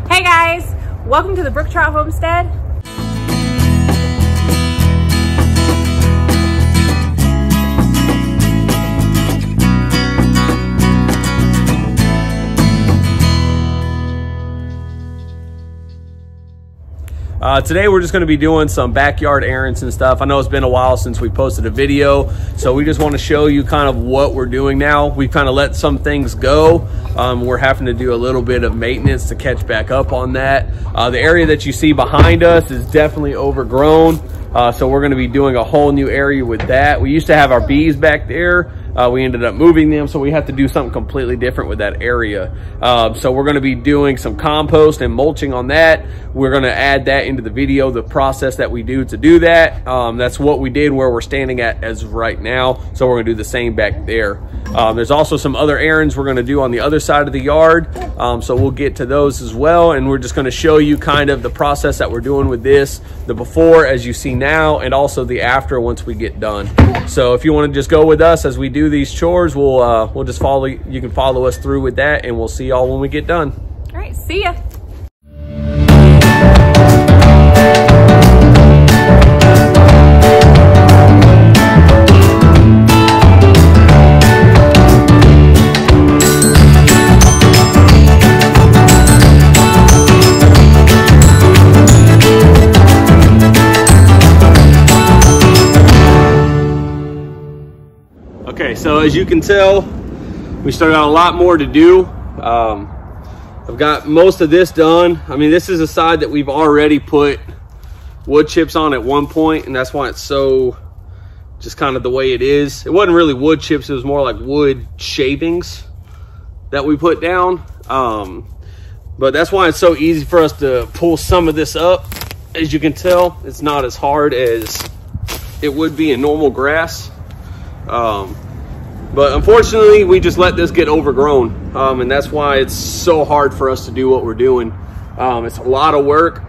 Hey guys, welcome to the Brook Trout Homestead. Today we're just going to be doing some backyard errands and stuff. I know it's been a while since we posted a video, so we just want to show you kind of what we're doing now. We've kind of let some things go. We're having to do a little bit of maintenance to catch back up on that. The area that you see behind us is definitely overgrown, so we're going to be doing a whole new area with that. We used to have our bees back there. We ended up moving them, so we have to do something completely different with that area. So we're going to be doing some compost and mulching on that. We're going to add that into the video, the process that we do to do that. That's what we did where we're standing at as right now. So we're going to do the same back there. There's also some other errands we're going to do on the other side of the yard. So we'll get to those as well. And we're just going to show you kind of the process that we're doing with this, the before as you see now, and also the after once we get done. So if you want to just go with us as we do these chores, we'll just follow. You can follow us through with that, and we'll see y'all when we get done. All right, see ya. Okay, so as you can tell, we still got a lot more to do. I've got most of this done. I mean, this is a side that we've already put wood chips on at one point, and that's why it's so just kind of the way it is. It wasn't really wood chips, it was more like wood shavings that we put down. But that's why it's so easy for us to pull some of this up. As you can tell, it's not as hard as it would be in normal grass. But unfortunately, we just let this get overgrown, and that's why it's so hard for us to do what we're doing. It's a lot of work,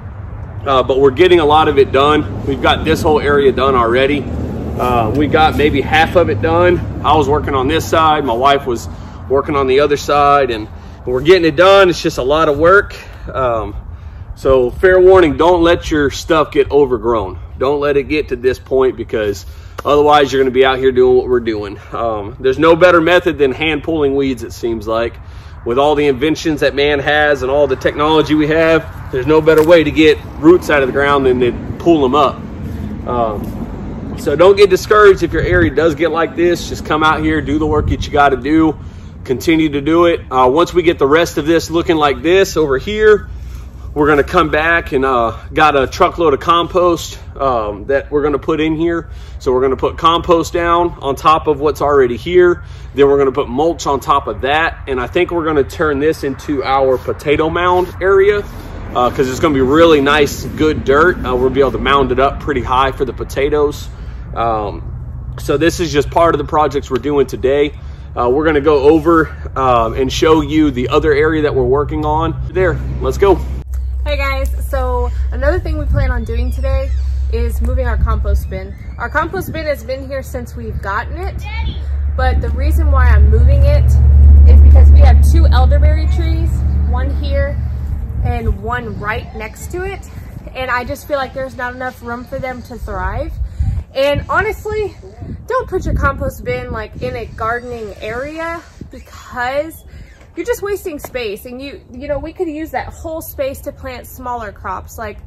but we're getting a lot of it done. We've got this whole area done already. We got maybe half of it done. I was working on this side, my wife was working on the other side, and we're getting it done. It's just a lot of work. So fair warning, don't let your stuff get overgrown. Don't let it get to this point, because otherwise you're going to be out here doing what we're doing. There's no better method than hand pulling weeds, it seems like. With all the inventions that man has and all the technology we have, there's no better way to get roots out of the ground than to pull them up. So don't get discouraged if your area does get like this. Just come out here, do the work that you got to do, continue to do it. Once we get the rest of this looking like this over here, we're going to come back and got a truckload of compost that we're going to put in here. So we're going to put compost down on top of what's already here. Then we're going to put mulch on top of that. And I think we're going to turn this into our potato mound area, because it's going to be really nice, good dirt. We'll be able to mound it up pretty high for the potatoes. So this is just part of the projects we're doing today. We're going to go over and show you the other area that we're working on. There, let's go. Hey guys, so another thing we plan on doing today is moving our compost bin. Our compost bin has been here since we've gotten it, but the reason why I'm moving it is because we have two elderberry trees, one here and one right next to it, and I just feel like there's not enough room for them to thrive. And honestly, don't put your compost bin like in a gardening area, because you're just wasting space. And you know, we could use that whole space to plant smaller crops like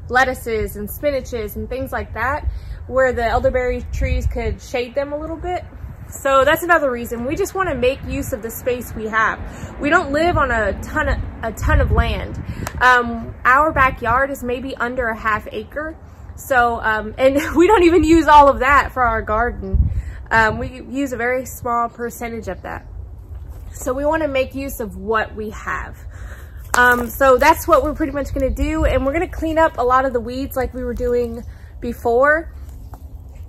lettuces and spinaches and things like that, where the elderberry trees could shade them a little bit. So that's another reason. We just want to make use of the space we have. We don't live on a ton of land. Our backyard is maybe under a half acre. So, and we don't even use all of that for our garden. We use a very small percentage of that. So we want to make use of what we have. So that's what we're pretty much going to do. And we're going to clean up a lot of the weeds like we were doing before,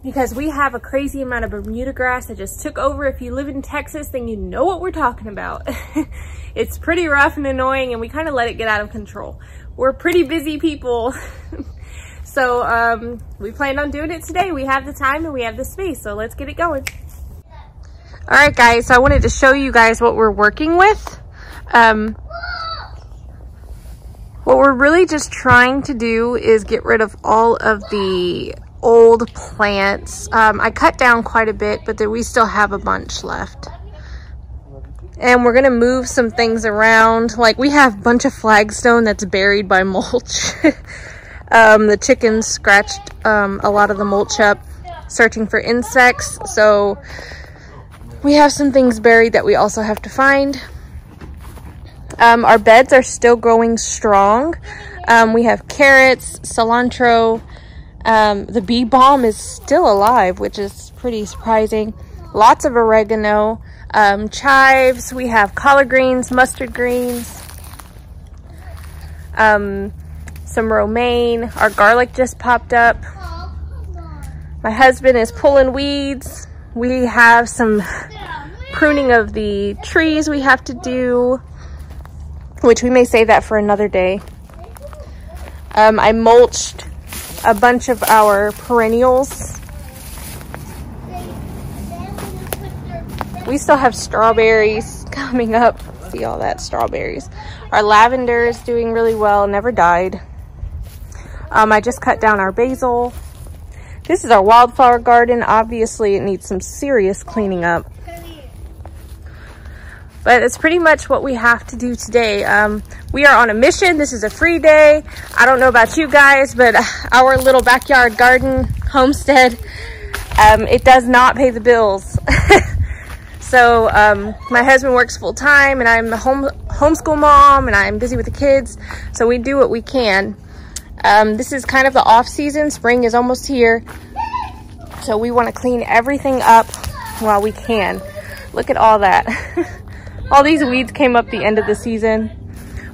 because we have a crazy amount of Bermuda grass that just took over. If you live in Texas, then you know what we're talking about. It's pretty rough and annoying, and we kind of let it get out of control. We're pretty busy people. So we planned on doing it today. We have the time and we have the space, so let's get it going. All right, guys, so I wanted to show you guys what we're working with. What we're really just trying to do is get rid of all of the old plants. I cut down quite a bit, but we still have a bunch left. And we're gonna move some things around. Like we have a bunch of flagstone that's buried by mulch. The chickens scratched a lot of the mulch up, searching for insects. So we have some things buried that we also have to find. Our beds are still growing strong. We have carrots, cilantro. The bee balm is still alive, which is pretty surprising. Lots of oregano, chives. We have collard greens, mustard greens, some romaine. Our garlic just popped up. My husband is pulling weeds. We have some pruning of the trees we have to do, which we may save that for another day. I mulched a bunch of our perennials. We still have strawberries coming up. See all that strawberries. Our lavender is doing really well, never died. I just cut down our basil. This is our wildflower garden. Obviously, it needs some serious cleaning up. But it's pretty much what we have to do today. We are on a mission. This is a free day. I don't know about you guys, but our little backyard garden homestead, it does not pay the bills. So my husband works full time and I'm a homeschool mom and I'm busy with the kids. So we do what we can. This is kind of the off season. Spring is almost here. So we want to clean everything up while we can. Look at all that. All these weeds came up the end of the season.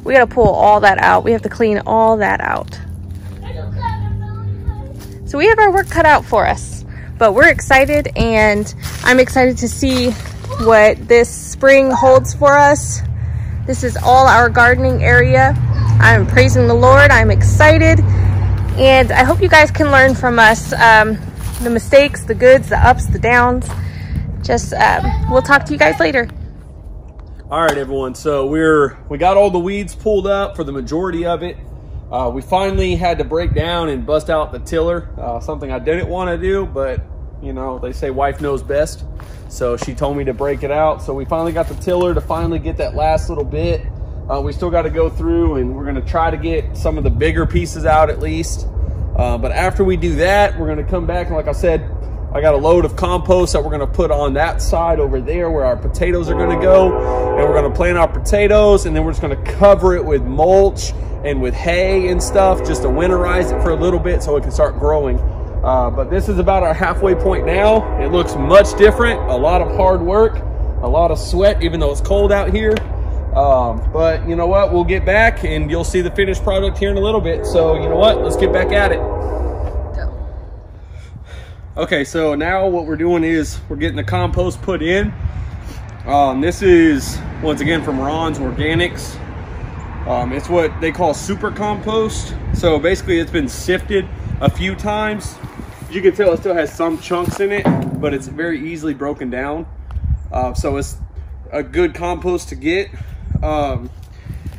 We got to pull all that out. We have to clean all that out. So we have our work cut out for us, but we're excited and I'm excited to see what this spring holds for us. This is all our gardening area. I'm praising the Lord. I'm excited. And I hope you guys can learn from us, the mistakes, the goods, the ups, the downs. Just, we'll talk to you guys later. All right, everyone. So we got all the weeds pulled up for the majority of it. We finally had to break down and bust out the tiller, something I didn't want to do, but you know, they say wife knows best. So she told me to break it out. So we finally got the tiller to finally get that last little bit. We still got to go through and we're going to try to get some of the bigger pieces out at least. But after we do that, we're going to come back and like I said, I got a load of compost that we're going to put on that side over there where our potatoes are going to go. And we're going to plant our potatoes and then we're just going to cover it with mulch and with hay and stuff just to winterize it for a little bit so it can start growing. But this is about our halfway point now. It looks much different. A lot of hard work, a lot of sweat, even though it's cold out here. But you know what? We'll get back and you'll see the finished product here in a little bit. So you know what? Let's get back at it. Okay, so now what we're doing is we're getting the compost put in. This is, once again, from Ron's Organics. It's what they call super compost. So basically it's been sifted a few times. You can tell it still has some chunks in it, but it's very easily broken down. So it's a good compost to get.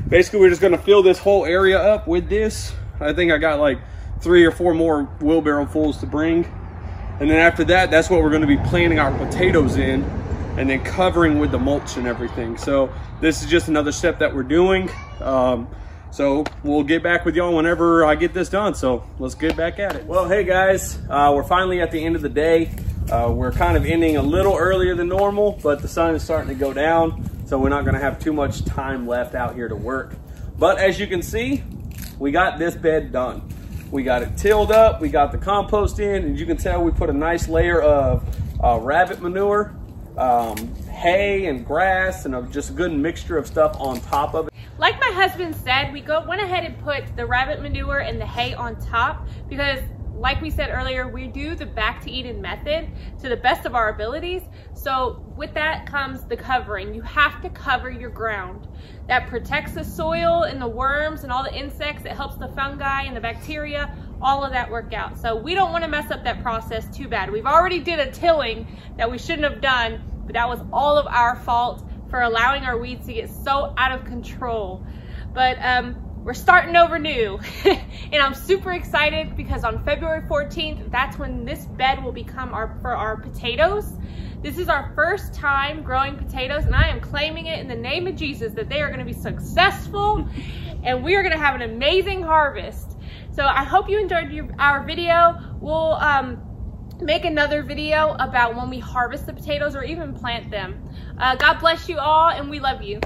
Basically we're just gonna fill this whole area up with this. I think I got like 3 or 4 more wheelbarrow fulls to bring. And then after that, that's what we're gonna be planting our potatoes in and then covering with the mulch and everything. So this is just another step that we're doing. So we'll get back with y'all whenever I get this done. So let's get back at it. Well, hey guys, we're finally at the end of the day. We're kind of ending a little earlier than normal, but the sun is starting to go down. So we're not gonna have too much time left out here to work. But as you can see, we got this bed done. We got it tilled up, we got the compost in, and you can tell we put a nice layer of rabbit manure, hay and grass, and just a good mixture of stuff on top of it. Like my husband said, we went ahead and put the rabbit manure and the hay on top because, like we said earlier, we do the back to Eden method to the best of our abilities. So with that comes the covering. You have to cover your ground. That protects the soil and the worms and all the insects. It helps the fungi and the bacteria, all of that work out. So we don't want to mess up that process too bad. We've already did a tilling that we shouldn't have done, but that was all of our fault for allowing our weeds to get so out of control. But we're starting over new. And I'm super excited because on February 14th, that's when this bed will become for our potatoes. This is our first time growing potatoes, and I am claiming it in the name of Jesus that they are gonna be successful and we are gonna have an amazing harvest. So I hope you enjoyed our video. We'll make another video about when we harvest the potatoes or even plant them. God bless you all, and we love you.